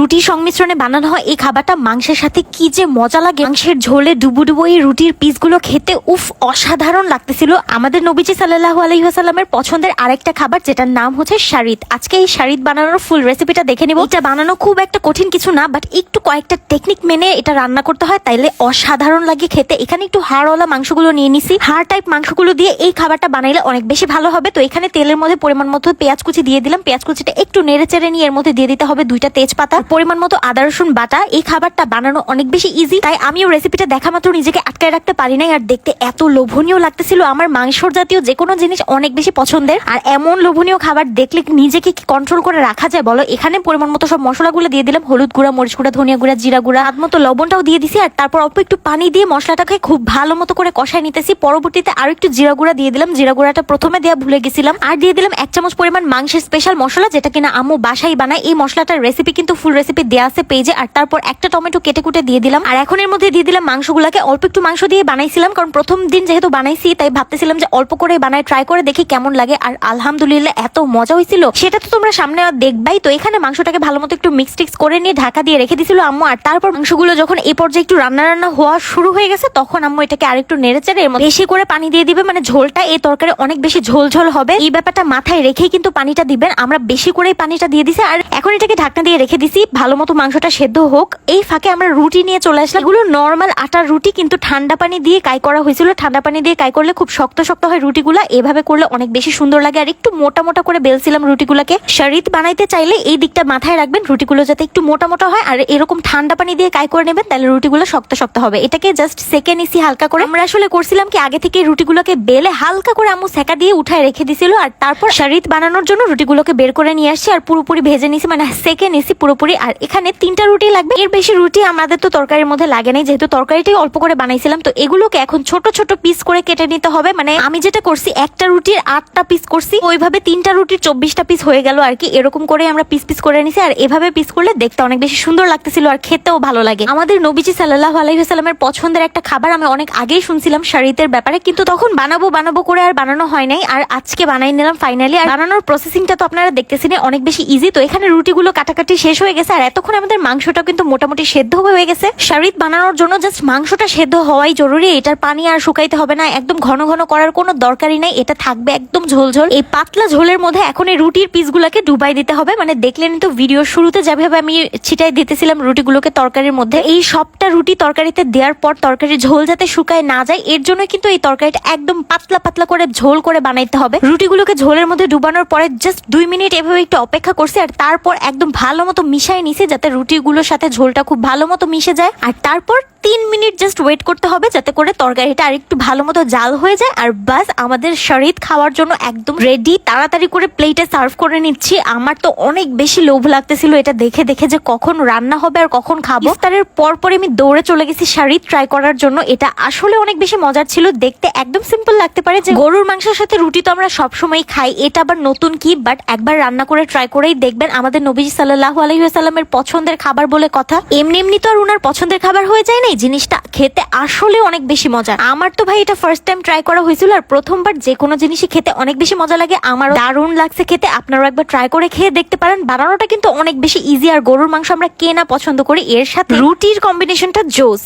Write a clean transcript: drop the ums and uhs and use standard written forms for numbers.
রুটির সংমিশ্রণে বানানো হয় এই খাবারটা মাংসের সাথে কি যে মজা লাগে। মাংসের ঝোলে ডুবো ডুবো এই রুটির পিসগুলো খেতে উফ অসাধারণ লাগতেছিল। আমাদের নবীজি সাল্লাল্লাহু আলাইহি ওয়াসাল্লামের পছন্দের আরেকটা খাবার যেটার নাম হচ্ছে শারিত। আজকে এই শারিত বানানোর ফুল রেসিপিটা দেখে নিব। এটা বানানো খুব একটা কঠিন কিছু না, বাট একটু কয়েকটা টেকনিক মেনে এটা রান্না করতে হয়, তাইলে অসাধারণ লাগে খেতে। এখানে একটু হাড়ওয়ালা মাংসগুলো নিয়ে নিছি। হাড় টাইপ মাংসগুলো দিয়ে এই খাবারটা বানাইলে অনেক বেশি ভালো হবে। তো এখানে তেলের মধ্যে পরিমাণ মতো পেঁয়াজ কুচি দিয়ে দিলাম। পেঁয়াজ কুচিটা একটু নেড়ে চেড়ে নিয়ে এর মধ্যে দিয়ে দিতে হবে 2টা তেজপাতা, পরিমাণ মতো আদা রসুন বাটা। এই খাবারটা বানানো অনেক বেশি ইজি, তাই আমিও রেসিপিটা দেখা মাত্র নিজেকে আটকায় রাখতে পারি নাই। আর দেখতে এত লোভনীয় লাগতেছিল। আমার মাংসর জাতীয় যে কোনো জিনিস অনেক বেশি পছন্দের, আর এমন লোভনীয় খাবার দেখলে নিজেকে কি কন্ট্রোল করে রাখা যায় বলো। এখানে পরিমাণ মতো সব মশলাগুলো দিয়ে দিলাম, হলুদ গুঁড়া, মরিচ গুঁড়া, ধনিয়া গুঁড়া, জিরা গুঁড়া, হাত মতো লবণটাও দিয়ে দিছি। আর তারপর অল্প একটু পানি দিয়ে মশলাটাকে খুব ভালো মতো করে কষায় নিতেছি। পরবর্তীতে আরো একটু জিরা গুঁড়া দিয়ে দিলাম। জিরা গুঁড়াটা প্রথমে দেওয়া ভুলে গেছিলাম। আর দিয়ে দিলাম 1 চামচ পরিমাণ মাংসের স্পেশাল মশলা, যেটা কিনা আম্মু বাসায় বানায়। এই মশলাটার রেসিপি কিন্তু ফুল রেসিপি দেওয়া আছে পেজে। আর তারপর একটা টমেটো কেটে কুটে দিয়ে দিলাম। আর এখন এর মধ্যে দিয়ে দিলাম মাংসগুলাকে। অল্প একটু মাংস দিয়ে বানাইছিলাম, কারণ প্রথম দিন যেহেতু বানাইছি তাই ভাবতেছিলাম যে অল্প করে বানায় ট্রাই করে দেখি কেমন লাগে। আর আলহামদুলিল্লাহ এত মজা হয়েছিল সেটা তো তোমরা সামনে দেখবাই। তো এখানে মাংসটাকে ভালো মতো একটু মিক্স টিক্স করে নিয়ে ঢাকা দিয়ে রেখে দিছিল আম্মু। আর তারপর মাংসগুলো যখন এই পর্যায়ে একটু রান্না রান্না হওয়া শুরু হয়ে গেছে, তখন আম্মু এটাকে আরেকটু নেড়ে চেড়ে এর মধ্যে বেশি করে পানি দিয়ে দিবে। মানে ঝোলটা এই তরকারি অনেক বেশি ঝোল ঝোল হবে, এই ব্যাপারটা মাথায় রেখেই কিন্তু পানিটা দিবেন। আমরা বেশি করেই পানিটা দিয়ে দিছি। আর এখন এটাকে ঢাকনা দিয়ে রেখে দিছি ভালো মতো মাংসটা সেদ্ধ হোক। এই ফাঁকে আমরা রুটি নিয়ে চলে আসলাম। এগুলো নর্মাল আটার রুটি, কিন্তু ঠান্ডা পানি দিয়ে কাই করা হয়েছিল। ঠান্ডা পানি দিয়ে কাই করলে খুব শক্ত শক্ত হয় রুটিগুলা, এভাবে করলে অনেক বেশি সুন্দর লাগে। আর একটু মোটা মোটা করে বেলছিলাম রুটিগুলাকে। শারিত বানাইতে চাইলে এই দিকটা মাথায় রাখবেন, রুটিগুলো যাতে একটু মোটা মোটা হয়। আর এরকম ঠান্ডা পানি দিয়ে কাই করে নেবেন, তাহলে রুটিগুলো শক্ত শক্ত হবে। এটাকে জাস্ট সেকে নিছি হালকা করে। আমরা আসলে করছিলাম কি, আগে থেকে রুটিগুলোকে বেলে হালকা করে আম্মু সেকা দিয়ে উঠায় রেখে দিছিল। আর তারপর শারিত বানানোর জন্য রুটিগুলোকে বের করে নিয়ে আসছি আর পুরোপুরি ভেজে নিছি, মানে সেকে নিছি পুরোপুরি। আর এখানে 3টা রুটি লাগবে, এর বেশি রুটি আমাদের তো তরকারির মধ্যে লাগে নাই, যেহেতু তরকারিটাই অল্প করে বানাইছিলাম। তো এগুলোকে এখন ছোট ছোট পিস করে কেটে নিতে হবে। মানে আমি যেটা করছি, একটা রুটির 8টা পিস করছি, ওইভাবে 3টা রুটির 24টা পিস হয়ে গেল আর কি। এরকম করে আমরা পিস পিস করে নিছি। আর এভাবে পিস করলে দেখতে অনেক বেশি সুন্দর লাগতেছিল আর খেতেও ভালো লাগে। আমাদের নবীজি সাল্লাল্লাহু আলাইহি ওয়াসাল্লামের পছন্দের একটা খাবার। আমি অনেক আগেই শুনছিলাম শারিতের ব্যাপারে, কিন্তু তখন বানাবো বানাবো করে আর বানানো হয় নাই। আর আজকে বানাই নিলাম ফাইনালি। আর বানানোর প্রসেসিংটা তো আপনারা দেখতেছেন অনেক বেশি ইজি। তো এখানে রুটিগুলো কাটাকাটি শেষ হয়ে গেছে, আর এতক্ষণ আমাদের মাংসটা কিন্তু মোটামুটি সেদ্ধ হয়ে গেছে। শারিত বানানোর জন্য জাস্ট মাংসটা সেদ্ধ হওয়াই জরুরি। এটার পানি আর শুকাইতে হবে না, একদম ঘন ঘন করার কোনো দরকারই নাই। এটা থাকবে একদম ঝোল ঝোল। এই পাতলা ঝোলের মধ্যে এখন এই রুটির পিসগুলোকে ডুবাই দিতে হবে। মানে দেখলেন তো ভিডিওর শুরুতে যেভাবে আমি ছিটাই দিতেছিলাম রুটিগুলোকে তরকারির মধ্যে, এই সবটা রুটি তরকারিতে দেওয়ার পর তরকারির ঝোল যাতে শুকায় না যায়, এর জন্য কিন্তু এই তরকারিটা একদম পাতলা পাতলা করে ঝোল করে বানাইতে হবে। রুটিগুলোকে ঝোলের মধ্যে ডুবানোর পরে জাস্ট 2 মিনিট এভাবে একটু অপেক্ষা করছি। আর তারপর একদম ভালো মতো মিশাই নিছি, যাতে রুটিগুলোর সাথে ঝোলটা খুব ভালো মতো মিশে যায়। আর তারপর 3 মিনিট জাস্ট ওয়েট করতে হবে, যাতে করে তরকারিটা আর একটু ভালো মতো জাল হয়ে যায়। আর বাস আমাদের শারিত খাওয়ার জন্য একদম রেডি। তাড়াতাড়ি করে প্লেটে সার্ভ করে নিচ্ছি। আমার তো অনেক বেশি লোভ লাগতেছিল এটা দেখে দেখে, যে কখন রান্না হবে আর কখন খাবো। ইফতারের পর আমি দৌড়ে চলে গেছি শারিত ট্রাই করার জন্য। এটা আসলে অনেক বেশি মজার ছিল। দেখতে একদম সিম্পল লাগতে পারে, যে গরুর মাংসের সাথে রুটি তো আমরা সবসময় খাই, এটা আবার নতুন কি, বাট একবার রান্না করে ট্রাই করেই দেখবেন। আমাদের নবীজি সাল্লাল্লাহু আলাইহি ওয়াসাল্লামের পছন্দের খাবার বলে কথা, এমনি এমনি তো আর উনার পছন্দের খাবার হয়ে যায় না। জিনিসটা খেতে আসলে অনেক বেশি মজা। আমার তো ভাই এটা ফার্স্ট টাইম ট্রাই করা হয়েছিল, আর প্রথমবার যে কোনো জিনিসই খেতে অনেক বেশি মজা লাগে। আমার দারুণ লাগছে খেতে। আপনারাও একবার ট্রাই করে খেয়ে দেখতে পারেন। বানানোটা কিন্তু অনেক বেশি ইজি। আর গরুর মাংস আমরা কে না পছন্দ করি, এর সাথে রুটির কম্বিনেশনটা জোস।